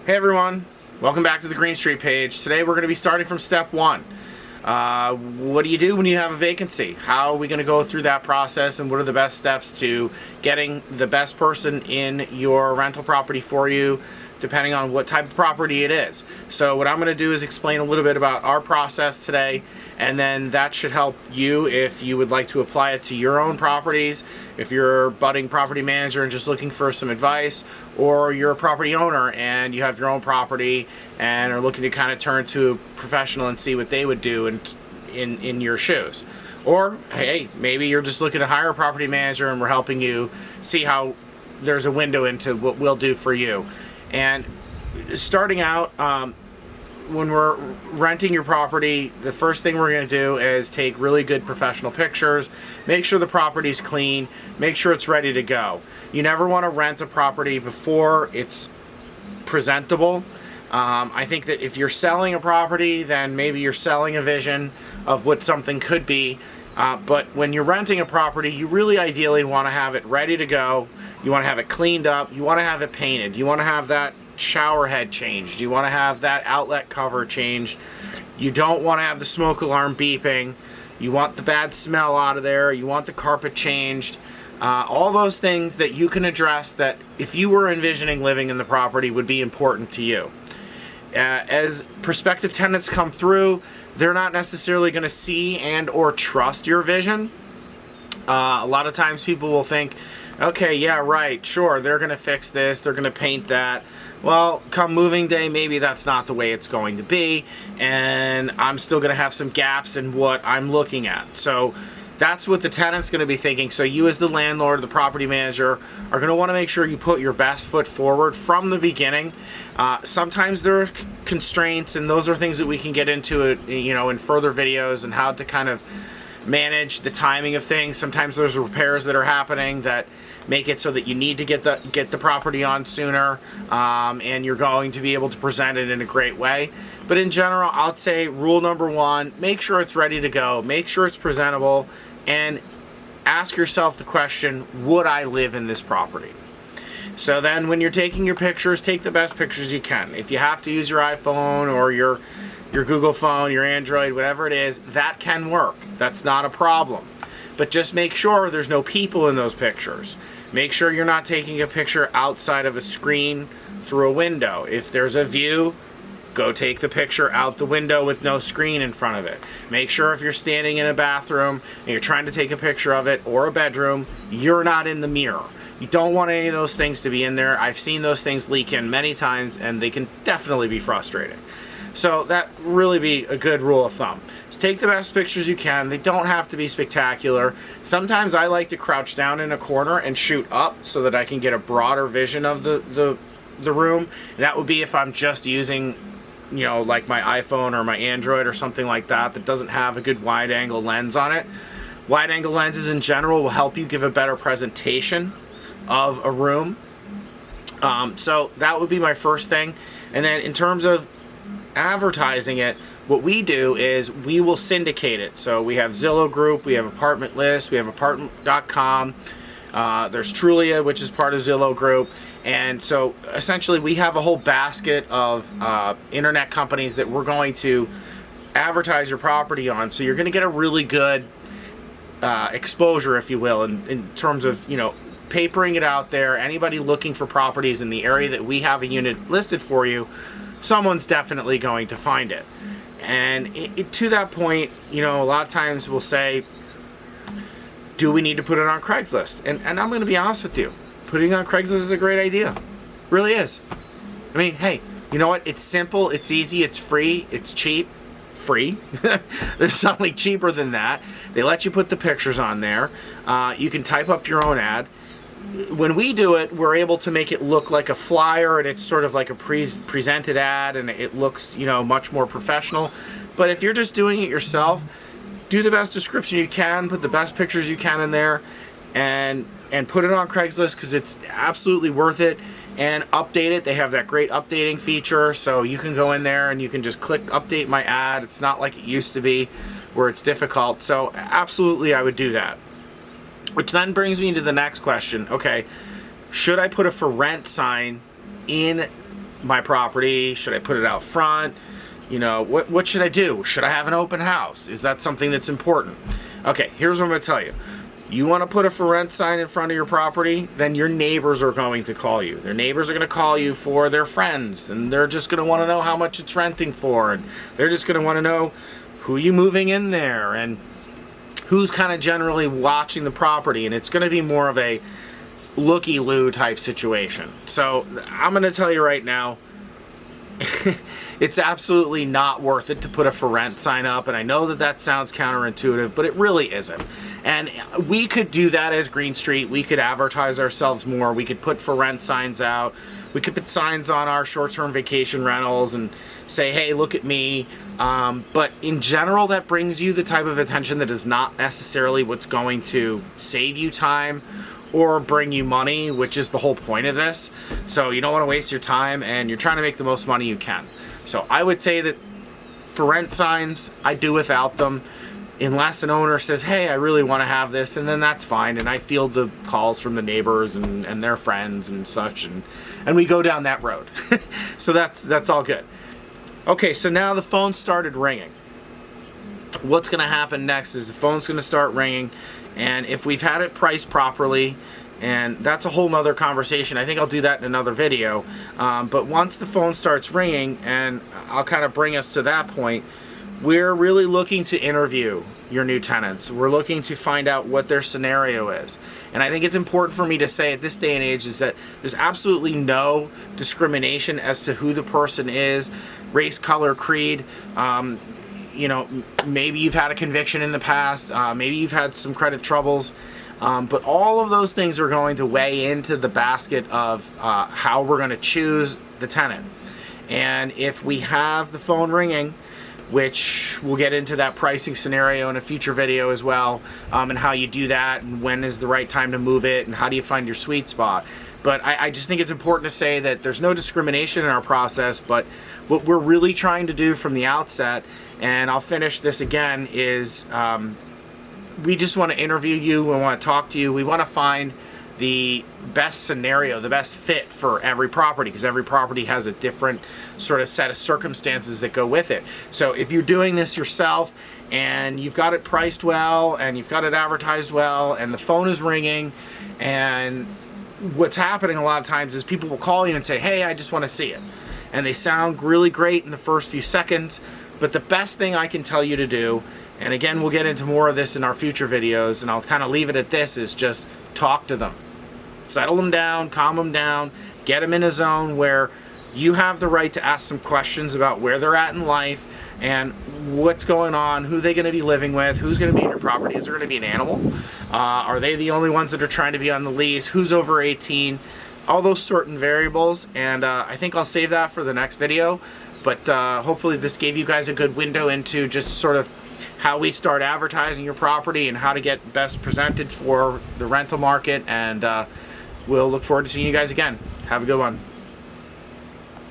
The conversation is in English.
Hey everyone, welcome back to the Green Street page. Today we're going to be starting from step one. What do you do when you have a vacancy? How are we going to go through that process, and what are the best steps to getting the best person in your rental property for you, depending on what type of property it is. So what I'm going to do is explain a little bit about our process today, and then that should help you if you would like to apply it to your own properties, if you're a budding property manager and just looking for some advice, or you're a property owner and you have your own property and are looking to kind of turn to a professional and see what they would do in your shoes. Or hey, maybe you're just looking to hire a property manager and we're helping you see how there's a window into what we'll do for you. And starting out, when we're renting your property, the first thing we're going to do is take really good professional pictures, make sure the property's clean, make sure it's ready to go. You never want to rent a property before it's presentable. I think that if you're selling a property, then maybe you're selling a vision of what something could be. But when you're renting a property, you really ideally want to have it ready to go. You want to have it cleaned up. You want to have it painted. You want to have that shower head changed. You want to have that outlet cover changed. You don't want to have the smoke alarm beeping. You want the bad smell out of there. You want the carpet changed. All those things that you can address that if you were envisioning living in the property would be important to you. As prospective tenants come through, they're not necessarily going to see and or trust your vision. A lot of times people will think, okay, yeah, right, sure, they're going to fix this, they're going to paint that. Well, come moving day, maybe that's not the way it's going to be, and I'm still going to have some gaps in what I'm looking at. So that's what the tenant's going to be thinking. So you as the landlord, the property manager, are going to want to make sure you put your best foot forward from the beginning. Sometimes there are constraints, and those are things that we can get into, in further videos, and how to kind of manage the timing of things. Sometimes there's repairs that are happening that make it so that you need to get the property on sooner, and you're going to be able to present it in a great way. But in general, I'd say rule number one, make sure it's ready to go, make sure it's presentable, and ask yourself the question, would I live in this property? So then when you're taking your pictures, take the best pictures you can. If you have to use your iPhone or your Google phone, your Android, whatever it is, that can work. That's not a problem. But just make sure there's no people in those pictures. Make sure you're not taking a picture outside of a screen through a window. If there's a view, go take the picture out the window with no screen in front of it. Make sure if you're standing in a bathroom and you're trying to take a picture of it, or a bedroom, you're not in the mirror. You don't want any of those things to be in there. I've seen those things leak in many times, and they can definitely be frustrating. So that really be a good rule of thumb. Just take the best pictures you can. They don't have to be spectacular. Sometimes I like to crouch down in a corner and shoot up so that I can get a broader vision of the room. And that would be if I'm just using, like my iPhone or my Android or something like that doesn't have a good wide angle lens on it. Wide angle lenses in general will help you give a better presentation of a room. So that would be my first thing. And then in terms of advertising it, what we do is we will syndicate it. So we have Zillow Group, we have Apartment List, we have Apartment.com, there's Trulia, which is part of Zillow Group. And so essentially we have a whole basket of internet companies that we're going to advertise your property on. So you're going to get a really good exposure, if you will, in terms of, papering it out there. Anybody looking for properties in the area that we have a unit listed for you, someone's definitely going to find it. And to that point, a lot of times we'll say, do we need to put it on Craigslist? And I'm going to be honest with you, putting it on Craigslist is a great idea. Really is. I mean, hey, you know what? It's simple, it's easy, it's free, it's cheap. Free. There's something cheaper than that. They let you put the pictures on there. You can type up your own ad. When we do it, we're able to make it look like a flyer, and it's sort of like a presented ad, and it looks, much more professional. But if you're just doing it yourself, do the best description you can, put the best pictures you can in there, and put it on Craigslist, because it's absolutely worth it. And update it. They have that great updating feature, so you can go in there and you can just click update my ad. It's not like it used to be where it's difficult. So absolutely I would do that. Which then brings me to the next question. Okay, should I put a for rent sign in my property? Should I put it out front? You know, what should I do? Should I have an open house? Is that something that's important? Okay, here's what I'm going to tell you. You want to put a for rent sign in front of your property, then your neighbors are going to call you. Their neighbors are going to call you for their friends, and they're just going to want to know how much it's renting for, and they're just going to want to know who you moving in there and who's kind of generally watching the property, and it's going to be more of a looky-loo type situation. So I'm going to tell you right now, it's absolutely not worth it to put a for rent sign up, and I know that that sounds counterintuitive, but it really isn't. And we could do that as Green Street. We could advertise ourselves more. We could put for rent signs out. We could put signs on our short-term vacation rentals and say, hey, look at me. But in general, that brings you the type of attention that is not necessarily what's going to save you time or bring you money, which is the whole point of this. So you don't want to waste your time, and you're trying to make the most money you can. So I would say that for rent signs, I do without them, unless an owner says, hey, I really want to have this, and then that's fine. And I field the calls from the neighbors and their friends and such, and we go down that road. So that's all good. Okay, so now the phone started ringing. What's going to happen next is the phone's going to start ringing, and if we've had it priced properly, and that's a whole nother conversation. I think I'll do that in another video. But once the phone starts ringing, and I'll kind of bring us to that point, we're really looking to interview your new tenants. We're looking to find out what their scenario is. And I think it's important for me to say at this day and age is that there's absolutely no discrimination as to who the person is, race, color, creed. You know, maybe you've had a conviction in the past, maybe you've had some credit troubles, but all of those things are going to weigh into the basket of how we're going to choose the tenant. And if we have the phone ringing, which we'll get into that pricing scenario in a future video as well, and how you do that, and when is the right time to move it, and how do you find your sweet spot. But I just think it's important to say that there's no discrimination in our process, but what we're really trying to do from the outset, and I'll finish this again, is we just want to interview you, we want to talk to you, we want to find the best scenario, the best fit for every property, because every property has a different sort of set of circumstances that go with it. So if you're doing this yourself and you've got it priced well and you've got it advertised well and the phone is ringing, and what's happening a lot of times is people will call you and say, hey, I just want to see it. And they sound really great in the first few seconds, but the best thing I can tell you to do, and again, we'll get into more of this in our future videos, and I'll kind of leave it at this, is just talk to them. Settle them down, calm them down, get them in a zone where you have the right to ask some questions about where they're at in life and what's going on, who they're going to be living with, who's going to be in your property, is there going to be an animal, are they the only ones that are trying to be on the lease, who's over 18, all those certain variables. And I think I'll save that for the next video, but hopefully this gave you guys a good window into just sort of how we start advertising your property and how to get best presented for the rental market. And we'll look forward to seeing you guys again. Have a good one.